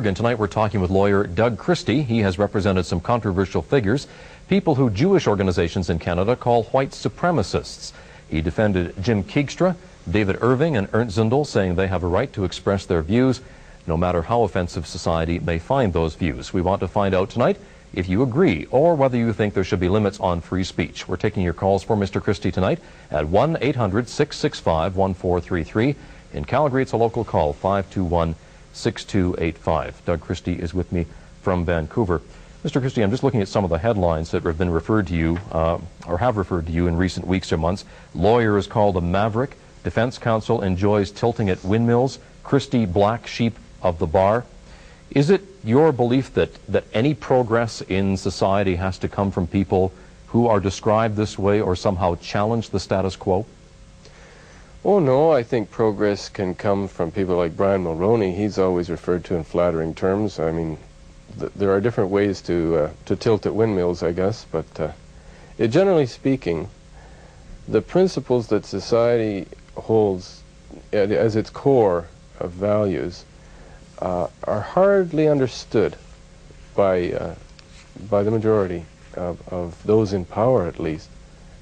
And tonight we're talking with lawyer Doug Christie. He has represented some controversial figures, people who Jewish organizations in Canada call white supremacists. He defended Jim Keegstra, David Irving, and Ernst Zundel, saying they have a right to express their views, no matter how offensive society may find those views. We want to find out tonight if you agree or whether you think there should be limits on free speech. We're taking your calls for Mr. Christie tonight at 1-800-665-1433. In Calgary, it's a local call, 521-6285. Doug Christie is with me from Vancouver. Mr. Christie, I'm just looking at some of the headlines that have been referred to you, or have referred to you in recent weeks or months. Lawyer is called a maverick. Defense counsel enjoys tilting at windmills. Christie, black sheep of the bar. Is it your belief that any progress in society has to come from people who are described this way or somehow challenge the status quo? Oh no, I think progress can come from people like Brian Mulroney. He's always referred to in flattering terms. I mean, there are different ways to tilt at windmills, I guess, but generally speaking, the principles that society holds as its core of values are hardly understood by the majority of those in power, at least,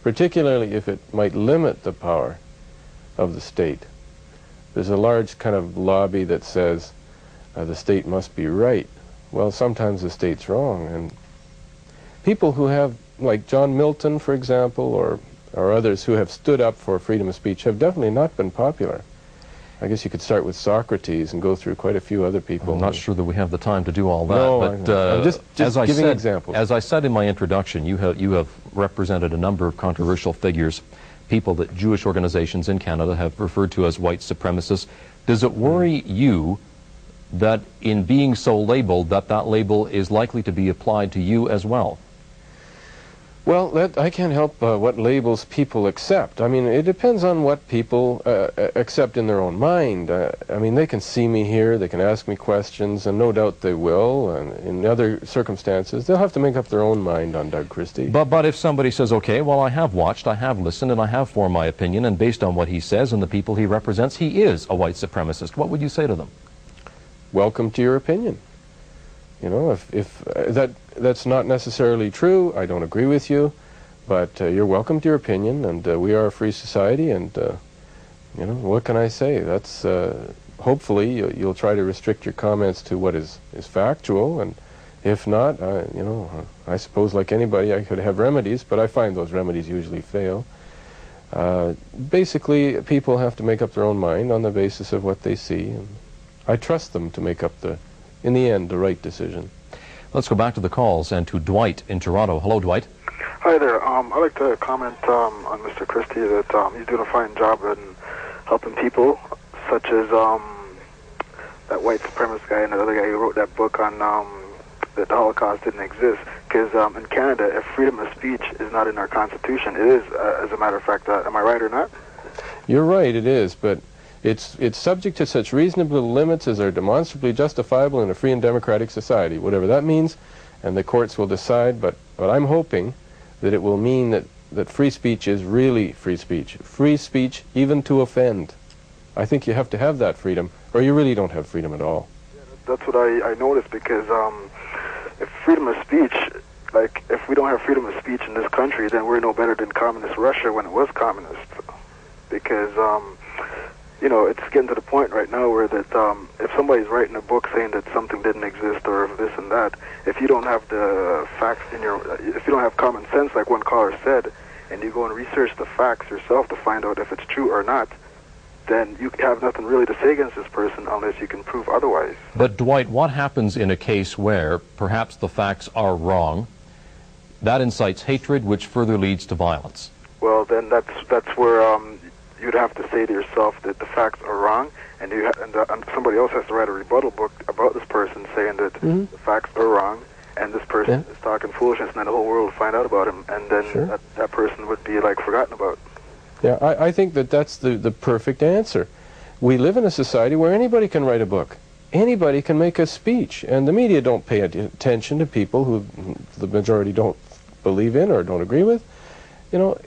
particularly if it might limit the power of the state. There's a large kind of lobby that says the state must be right. Well, sometimes the state's wrong, and people who have, like John Milton, for example, or others who have stood up for freedom of speech have definitely not been popular. I guess you could start with Socrates and go through quite a few other people. I'm not sure that we have the time to do all that. No, but I'm just giving examples. As I said in my introduction, you have represented a number of controversial figures, people that Jewish organizations in Canada have referred to as white supremacists. Does it worry you that in being so labeled, that label is likely to be applied to you as well? Well, I can't help what labels people accept. I mean, it depends on what people accept in their own mind. I mean, they can see me here, they can ask me questions, and no doubt they will. And in other circumstances, they'll have to make up their own mind on Doug Christie. But if somebody says, okay, well, I have watched, I have listened, and I have formed my opinion, and based on what he says and the people he represents, he is a white supremacist, what would you say to them? Welcome to your opinion. You know, if that's not necessarily true, I don't agree with you, but you're welcome to your opinion, and we are a free society, and you know, what can I say? That's hopefully you'll try to restrict your comments to what is factual, and if not, you know, I suppose like anybody I could have remedies, but I find those remedies usually fail. Basically, people have to make up their own mind on the basis of what they see, and I trust them to make up in the end, the right decision. Let's go back to the calls and to Dwight in Toronto. Hello, Dwight. Hi there. I'd like to comment on Mr. Christie that he's doing a fine job in helping people, such as that white supremacist guy and the other guy who wrote that book on that the Holocaust didn't exist. Because in Canada, if freedom of speech is not in our Constitution, it is, as a matter of fact. Am I right or not? You're right, it is, but it's subject to such reasonable limits as are demonstrably justifiable in a free and democratic society, whatever that means, and the courts will decide, but I'm hoping that it will mean that free speech is really free speech even to offend. I think you have to have that freedom, or you really don't have freedom at all. Yeah, that's what I noticed, because if freedom of speech, like if we don't have freedom of speech in this country, then we're no better than communist Russia when it was communist, because you know, it's getting to the point right now where that if somebody's writing a book saying that something didn't exist or this and that, if you don't have the facts if you don't have common sense, like one caller said, and you go and research the facts yourself to find out if it's true or not, then you have nothing really to say against this person unless you can prove otherwise. But Dwight, what happens in a case where perhaps the facts are wrong? That incites hatred, which further leads to violence. Well, then that's where you'd have to say to yourself that the facts are wrong, and somebody else has to write a rebuttal book about this person saying that the facts are wrong, and this person is talking foolishness, and then the whole world would find out about him, and then that person would be like forgotten about. Yeah, I think that's the perfect answer. We live in a society where anybody can write a book. Anybody can make a speech, and the media don't pay attention to people who the majority don't believe in or don't agree with. You know,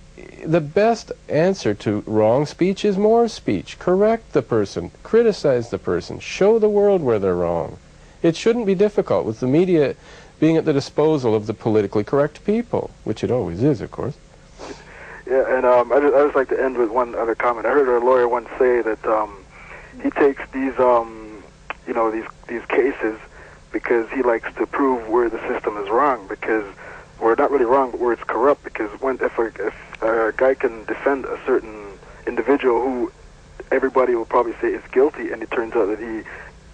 the best answer to wrong speech is more speech. Correct the person, criticize the person, show the world where they're wrong. It shouldn't be difficult with the media being at the disposal of the politically correct people, which it always is, of course. Yeah, and I just like to end with one other comment. I heard a lawyer once say that he takes these, you know, these cases because he likes to prove where the system is wrong, because we're not really wrong, but where it's corrupt. Because if a guy can defend a certain individual who everybody will probably say is guilty, and it turns out that he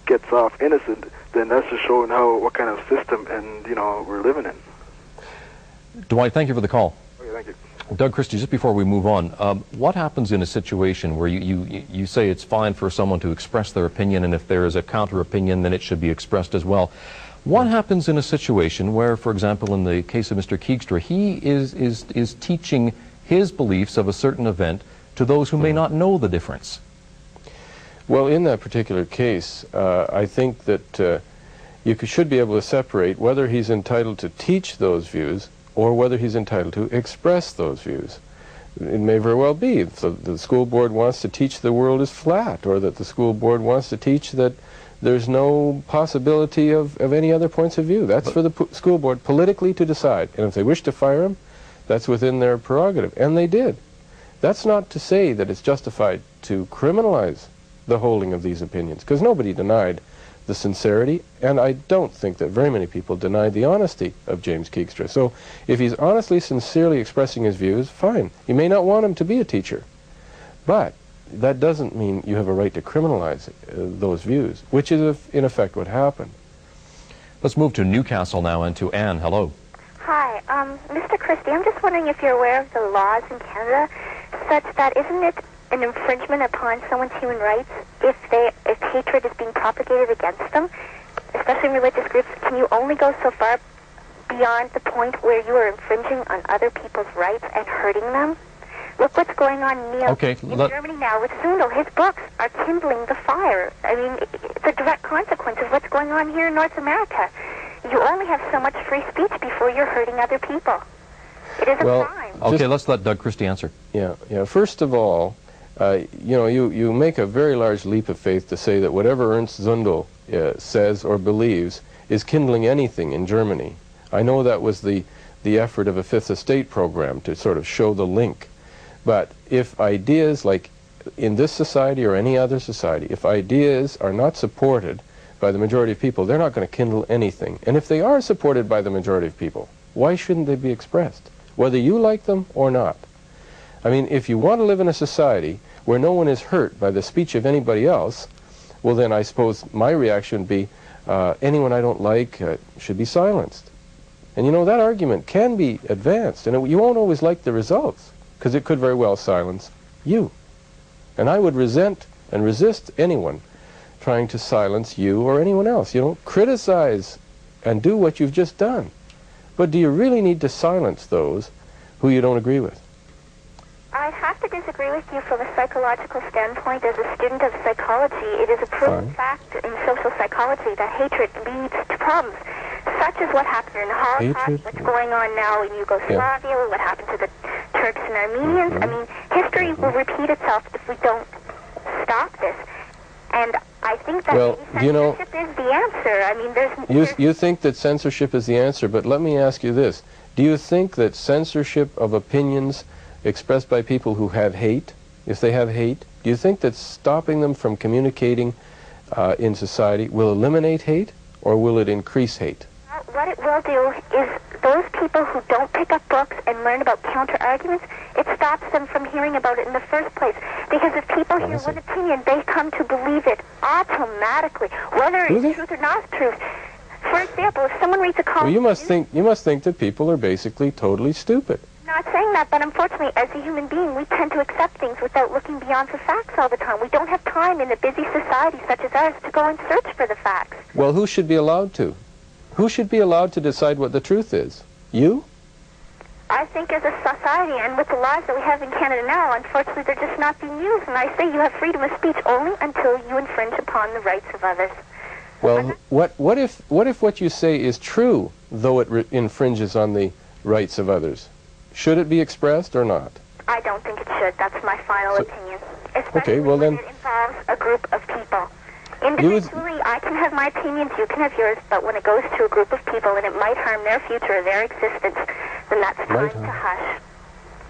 gets off innocent, then that's just showing what kind of system and we're living in. Dwight, thank you for the call. Okay, thank you. Doug Christie, just before we move on, what happens in a situation where you say it's fine for someone to express their opinion, and if there is a counter opinion, then it should be expressed as well? What happens in a situation where, for example, in the case of Mr. Keegstra, he is teaching his beliefs of a certain event to those who may not know the difference? Well, in that particular case, I think that you should be able to separate whether he's entitled to teach those views or whether he's entitled to express those views. It may very well be that the school board wants to teach the world is flat, or that the school board wants to teach that there's no possibility of any other points of view. That's for the school board politically to decide. And if they wish to fire him, that's within their prerogative. And they did. That's not to say that it's justified to criminalize the holding of these opinions, because nobody denied the sincerity, and I don't think that very many people denied the honesty of James Keegstra. So if he's honestly, sincerely expressing his views, fine. You may not want him to be a teacher, but that doesn't mean you have a right to criminalize those views, which is in effect what happened. Let's move to Newcastle now and to Anne. Hello. Hi, Mr. Christie, I'm just wondering if you're aware of the laws in Canada such that isn't it an infringement upon someone's human rights if hatred is being propagated against them, especially in religious groups? Can you only go so far beyond the point where you are infringing on other people's rights and hurting them? Look what's going on in Germany now with Sundel. His books are kindling the fire. I mean, it's a direct consequence of what's going on here in North America. You only have so much free speech before you're hurting other people. It is a crime. Okay, let's let Doug Christie answer. Yeah. First of all, you make a very large leap of faith to say that whatever Ernst Zundel says or believes is kindling anything in Germany. I know that was the effort of a Fifth Estate program to sort of show the link. But if ideas, like in this society or any other society, if ideas are not supported by the majority of people, they're not going to kindle anything. And if they are supported by the majority of people, why shouldn't they be expressed, whether you like them or not? I mean, if you want to live in a society where no one is hurt by the speech of anybody else, well then I suppose my reaction would be anyone I don't like should be silenced. And you know, that argument can be advanced, and you won't always like the results, because it could very well silence you. And I would resent and resist anyone trying to silence you or anyone else. You know, criticize and do what you've just done. But do you really need to silence those who you don't agree with? I have to disagree with you from a psychological standpoint. As a student of psychology, it is a proven fact in social psychology that hatred leads to problems, such as what happened in the Holocaust, what's going on now in Yugoslavia, what happened to the Turks and Armenians. I mean, history will repeat itself if we don't stop this. And I think that censorship is the answer. I mean, You think that censorship is the answer, but let me ask you this. Do you think that censorship of opinions expressed by people who have hate, if they have hate, do you think that stopping them from communicating in society will eliminate hate, or will it increase hate? What it will do is those people who don't pick up books and learn about counter-arguments, it stops them from hearing about it in the first place. Because if people hear one opinion, they come to believe it automatically, whether it's truth or not truth. For example, if someone reads a column... Well, you must think that people are basically totally stupid. I'm not saying that, but unfortunately, as a human being, we tend to accept things without looking beyond the facts all the time. We don't have time in a busy society such as ours to go and search for the facts. Well, who should be allowed to? Who should be allowed to decide what the truth is? You? I think as a society, and with the laws that we have in Canada now, unfortunately, they're just not being used. And I say you have freedom of speech only until you infringe upon the rights of others. Well, what if what you say is true, though it infringes on the rights of others? Should it be expressed or not? I don't think it should. That's my final opinion. Especially okay, well then, when it involves a group of people. Individually, I can have my opinions, you can have yours, but when it goes to a group of people and it might harm their future or their existence, then that's time to hush.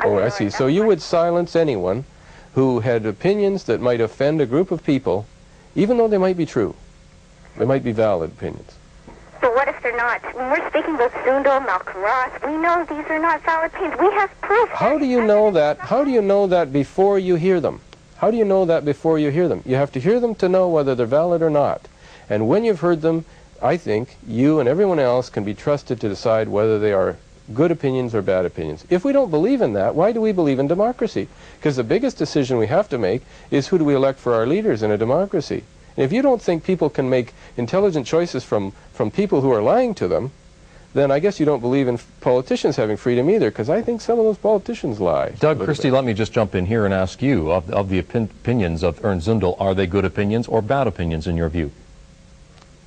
Oh, I see. So you would silence anyone who had opinions that might offend a group of people, even though they might be true. They might be valid opinions. But what if they're not? When we're speaking about Zundel, Malcolm Ross, we know these are not valid opinions. We have proof. How do you know that? How do you know that before you hear them? How do you know that before you hear them? You have to hear them to know whether they're valid or not. And when you've heard them, I think you and everyone else can be trusted to decide whether they are good opinions or bad opinions. If we don't believe in that, why do we believe in democracy? Because the biggest decision we have to make is who do we elect for our leaders in a democracy. And if you don't think people can make intelligent choices from people who are lying to them, then I guess you don't believe in politicians having freedom either, because I think some of those politicians lie. Doug Christie, let me just jump in here and ask you, of the opinions of Ernst Zundel, are they good opinions or bad opinions in your view?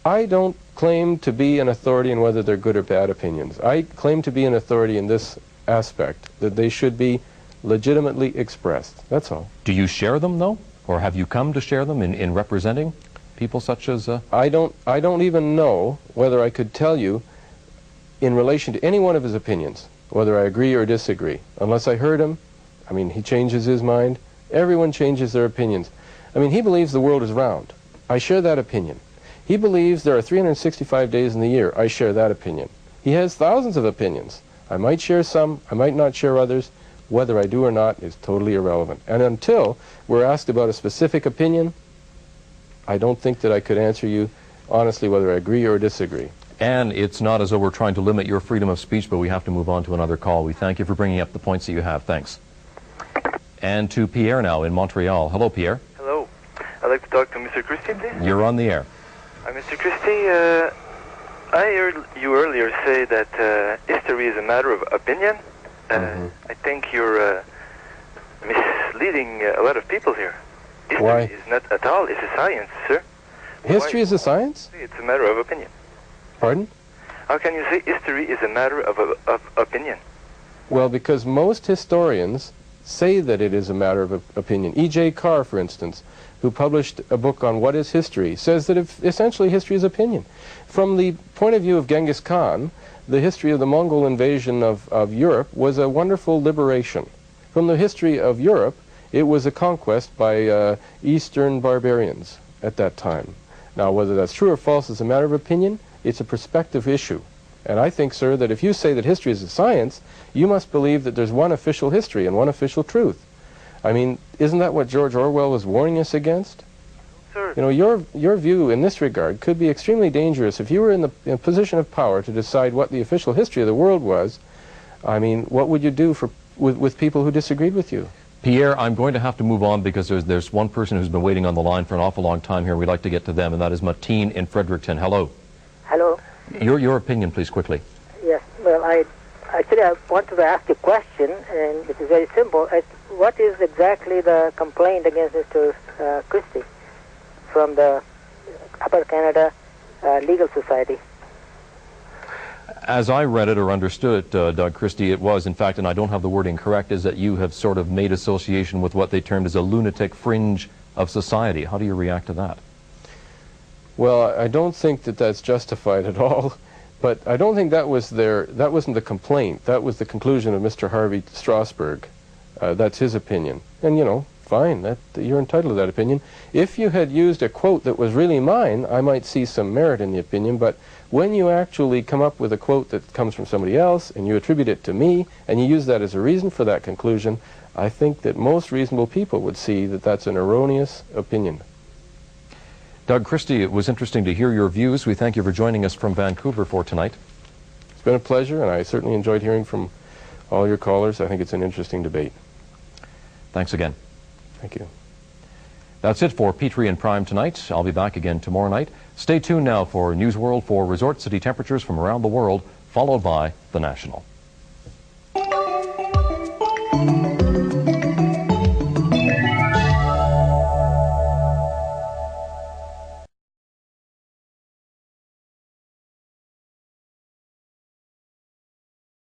I don't claim to be an authority in whether they're good or bad opinions. I claim to be an authority in this aspect, that they should be legitimately expressed. That's all. Do you share them, though? Or have you come to share them in representing people such as... I don't even know whether I could tell you in relation to any one of his opinions, whether I agree or disagree. Unless I heard him, I mean, he changes his mind. Everyone changes their opinions. I mean, he believes the world is round. I share that opinion. He believes there are 365 days in the year. I share that opinion. He has thousands of opinions. I might share some, I might not share others. Whether I do or not is totally irrelevant. And until we're asked about a specific opinion, I don't think that I could answer you honestly whether I agree or disagree. And it's not as though we're trying to limit your freedom of speech, but we have to move on to another call. We thank you for bringing up the points that you have. Thanks. And to Pierre now in Montreal. Hello, Pierre. Hello. I'd like to talk to Mr. Christie, please. You're on the air. Mr. Christie, I heard you earlier say that history is a matter of opinion. I think you're misleading a lot of people here. History Why? is not at all. It's a science, sir. History is a science? It's a matter of opinion. Pardon? How can you say history is a matter of opinion? Well, because most historians say that it is a matter of opinion. E.J. Carr, for instance, who published a book on what is history, says that essentially history is opinion. From the point of view of Genghis Khan, the history of the Mongol invasion of Europe was a wonderful liberation. From the history of Europe, it was a conquest by Eastern barbarians at that time. Now, whether that's true or false is a matter of opinion. It's a perspective issue. And I think, sir, that if you say that history is a science, you must believe that there's one official history and one official truth. I mean, isn't that what George Orwell was warning us against? Sir. You know, your view in this regard could be extremely dangerous. If you were in a position of power to decide what the official history of the world was, I mean, what would you do with people who disagreed with you? Pierre, I'm going to have to move on because there's one person who's been waiting on the line for an awful long time here. We'd like to get to them, and that is Mateen in Fredericton. Hello. Hello. Your opinion, please, quickly. Yes. Well, I wanted to ask a question, and it is very simple. What is exactly the complaint against Mr. Christie from the Upper Canada Legal Society? As I read it or understood it, Doug Christie, it was, in fact, and I don't have the wording correct, is that you have sort of made association with what they termed as a lunatic fringe of society. How do you react to that? Well, I don't think that that's justified at all, but I don't think that wasn't the complaint. That was the conclusion of Mr. Harvey Strasberg. That's his opinion. And, you know, fine, you're entitled to that opinion. If you had used a quote that was really mine, I might see some merit in the opinion, but when you actually come up with a quote that comes from somebody else and you attribute it to me and you use that as a reason for that conclusion, I think that most reasonable people would see that that's an erroneous opinion. Doug Christie, it was interesting to hear your views. We thank you for joining us from Vancouver for tonight. It's been a pleasure, and I certainly enjoyed hearing from all your callers. I think it's an interesting debate. Thanks again. Thank you. That's it for Petrie and Prime tonight. I'll be back again tomorrow night. Stay tuned now for Newsworld for resort city temperatures from around the world, followed by The National.